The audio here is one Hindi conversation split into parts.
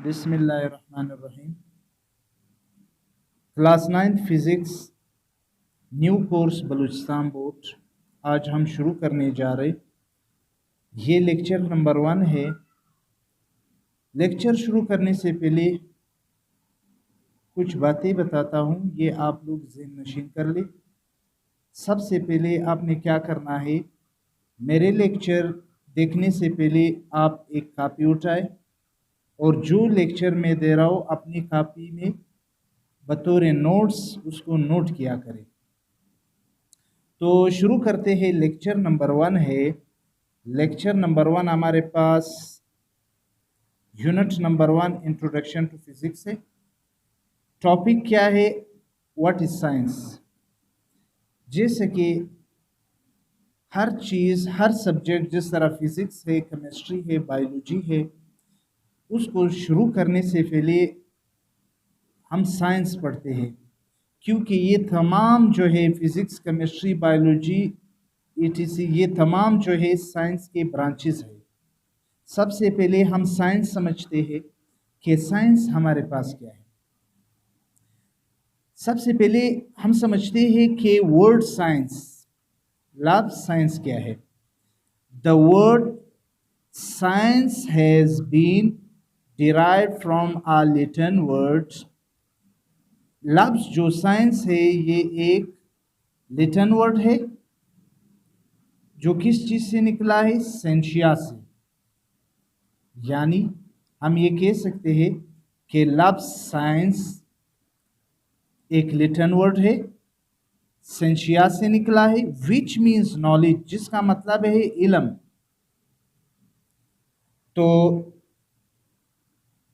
बिस्मिल्लाहिर्रहमानिर्रहीम। Class 9 physics new course Balochistan board. आज हम शुरू करने जा रहे, ये लेक्चर नंबर 1 है। लेक्चर शुरू करने से पहले कुछ बातें बताता हूँ, ये आप लोग ज़हन नशीन कर ले। सबसे पहले आपने क्या करना है, मेरे लेक्चर देखने से पहले आप एक कापी उठाए और जो लेक्चर मैं दे रहा हूँ अपनी कापी में बतौर नोट्स उसको नोट किया करें। तो शुरू करते हैं। लेक्चर नंबर 1 है। लेक्चर नंबर 1 हमारे पास unit number 1 introduction to physics है। टॉपिक क्या है, व्हाट इज साइंस। जैसे कि हर चीज़, हर सब्जेक्ट, जिस तरह फिजिक्स है, केमिस्ट्री है, बायोलॉजी है, उसको शुरू करने से पहले हम साइंस पढ़ते हैं, क्योंकि ये तमाम जो है फिजिक्स, केमिस्ट्री, बायोलॉजी, ईटीसी, ये तमाम जो है साइंस के ब्रांचेस है। सबसे पहले हम साइंस समझते हैं कि साइंस हमारे पास क्या है। सबसे पहले हम समझते हैं कि वर्ड साइंस, लफ्ज़ साइंस क्या है। The word science has been derived from a Latin word। लफ्ज़ जो साइंस है ये एक लेटिन वर्ड है जो किस चीज से निकला है, सेंशिया से। यानी हम ये कह सकते हैं कि लफ्ज़ साइंस एक लेटिन वर्ड है, सेंशिया से निकला है, विच मीन्स नॉलेज, जिसका मतलब है इल्म। तो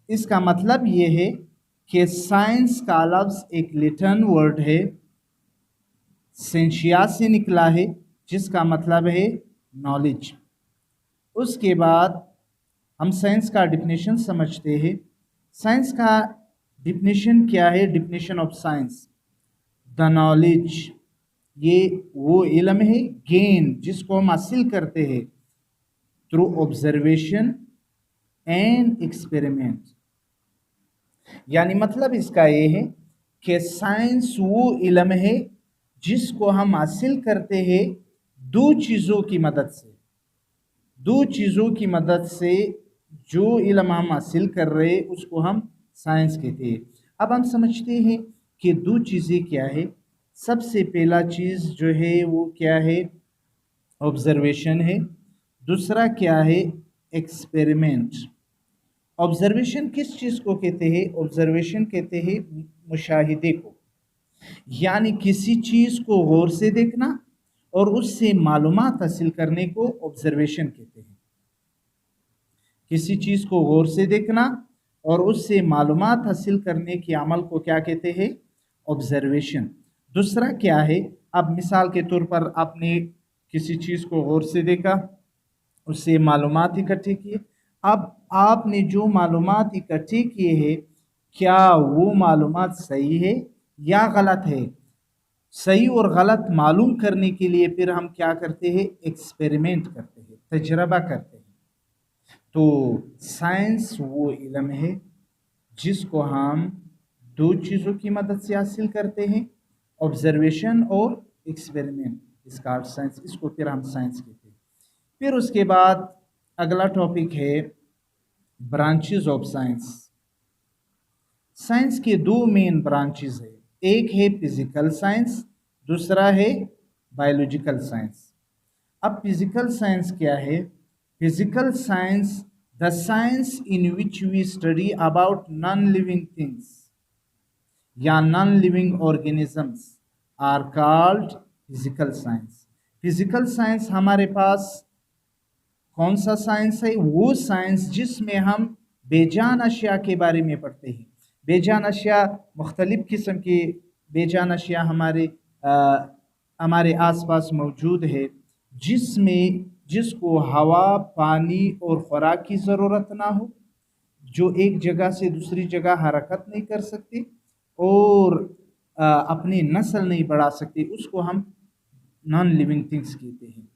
इसका मतलब ये है कि साइंस का लफ्ज़ एक लेटिन वर्ड है, सेंशिया से निकला है, जिसका मतलब है नॉलेज। उसके बाद हम साइंस का डिफिनेशन समझते हैं। साइंस का डिफिनेशन क्या है? Definition of science, the knowledge, ये वो इल्म है, गेन, जिसको हम हासिल करते हैं थ्रू ऑब्जर्वेशन एंड एक्सपेरिमेंट। यानी मतलब इसका ये है कि साइंस वो इल्म है जिसको हम हासिल करते हैं दो चीज़ों की मदद से। दो चीज़ों की मदद से जो इल्म हम हासिल कर रहे हैं उसको हम साइंस कहते हैं। अब हम समझते हैं कि दो चीज़ें क्या है। सबसे पहला चीज़ जो है वो क्या है, ऑब्जर्वेशन है। दूसरा क्या है, एक्सपेरिमेंट। ऑब्जर्वेशन किस चीज़ को कहते हैं? ऑब्जर्वेशन कहते हैं मुशाहिदे को, यानी किसी चीज़ को गौर से देखना और उससे मालूमात हासिल करने को ऑब्जर्वेशन कहते हैं। किसी चीज़ को गौर से देखना और उससे मालूमात हासिल करने के अमल को क्या कहते हैं? ऑब्जर्वेशन। दूसरा क्या है, अब मिसाल के तौर पर आपने किसी चीज़ को गौर से देखा, उससे मालूमात इकट्ठे किए। अब आपने जो मालूमात इकट्ठे किए हैं, क्या वो मालूमात सही है या गलत है? सही और गलत मालूम करने के लिए फिर हम क्या करते हैं? एक्सपेरिमेंट करते हैं, तजर्बा करते हैं। तो साइंस वो इल्म है जिसको हम दो चीज़ों की मदद से हासिल करते हैं, ऑब्जर्वेशन और एक्सपेरिमेंट। इसका साइंस, इसको फिर हम साइंस कहते हैं। फिर उसके बाद अगला टॉपिक है ब्रांचेस ऑफ साइंस। साइंस के दो मेन ब्रांचेस है, एक है फिजिकल साइंस, दूसरा है बायोलॉजिकल साइंस। अब फिजिकल साइंस क्या है? Physical science, the science in which we study about non living things या non living organisms are called physical science. Physical science हमारे पास कौन सा साइंस है? वो साइंस जिसमें हम बेजान अशिया के बारे में पढ़ते हैं। बेजान अशिया, मुख्तलिफ किस्म के बेजान अशिया हमारे आसपास मौजूद है, जिसको हवा, पानी और खुराक की ज़रूरत ना हो, जो एक जगह से दूसरी जगह हरकत नहीं कर सकती और अपनी नस्ल नहीं बढ़ा सकती, उसको हम नॉन लिविंग थिंग्स कहते हैं।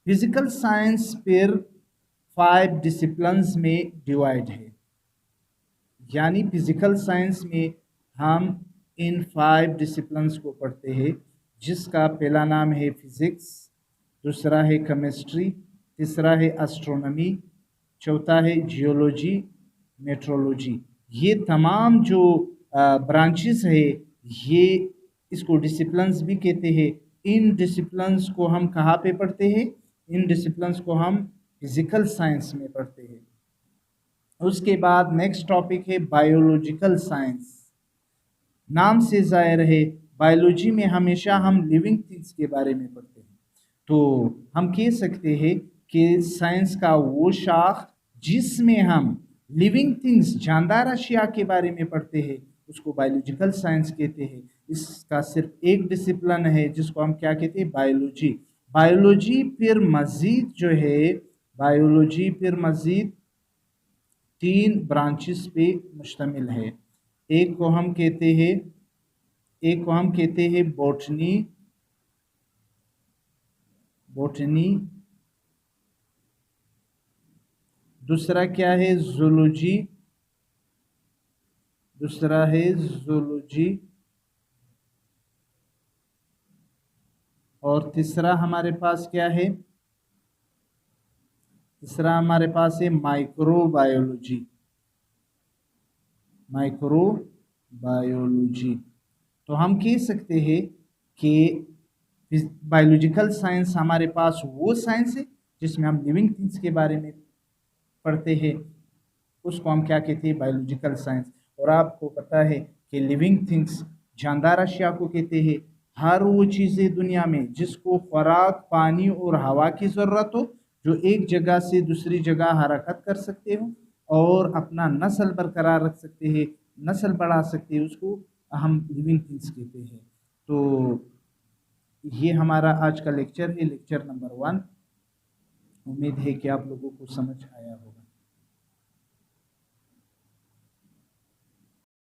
फिजिकल साइंस फिर 5 डिसिप्लिन्स में डिवाइड है। यानी फिजिकल साइंस में हम इन 5 डिसिप्लिन्स को पढ़ते हैं, जिसका पहला नाम है फिजिक्स, दूसरा है केमिस्ट्री, तीसरा है एस्ट्रोनॉमी, चौथा है जियोलॉजी, मेट्रोलॉजी। ये तमाम जो ब्रांचेस है, ये इसको डिसिप्लिन्स भी कहते हैं। इन डिसिप्लिन्स को हम कहाँ पे पढ़ते हैं? इन डिसिप्लिन्स को हम फिजिकल साइंस में पढ़ते हैं। उसके बाद नेक्स्ट टॉपिक है बायोलॉजिकल साइंस। नाम से जाहिर है बायोलॉजी में हमेशा हम लिविंग थिंग्स के बारे में पढ़ते हैं, तो हम कह सकते हैं कि साइंस का वो शाख जिसमें हम लिविंग थिंग्स जानदार अशिया के बारे में पढ़ते हैं उसको बायोलॉजिकल साइंस कहते हैं। इसका सिर्फ एक डिसिप्लिन है जिसको हम क्या कहते हैं? बायोलॉजी। बायोलॉजी फिर मज़ीद जो है, बायोलॉजी फिर मज़ीद 3 ब्रांचेस पे मुश्तमिल है। एक को हम कहते हैं बोटनी, दूसरा क्या है? जूलॉजी, और तीसरा हमारे पास क्या है? तीसरा हमारे पास है माइक्रोबायोलॉजी। तो हम कह सकते हैं कि बायोलॉजिकल साइंस हमारे पास वो साइंस है जिसमें हम लिविंग थिंग्स के बारे में पढ़ते हैं, उसको हम क्या कहते हैं? Biological science. और आपको पता है कि लिविंग थिंग्स जानदार अशिया को कहते हैं। हर वो चीज़ें दुनिया में जिसको खुराक, पानी और हवा की ज़रूरत हो, जो एक जगह से दूसरी जगह हरकत कर सकते हो और अपना नस्ल बरकरार रख सकते हैं, नस्ल बढ़ा सकते हैं, उसको हम लिविंग थिंग्स कहते हैं। तो ये हमारा आज का लेक्चर है, लेक्चर नंबर 1। उम्मीद है कि आप लोगों को समझ आया होगा।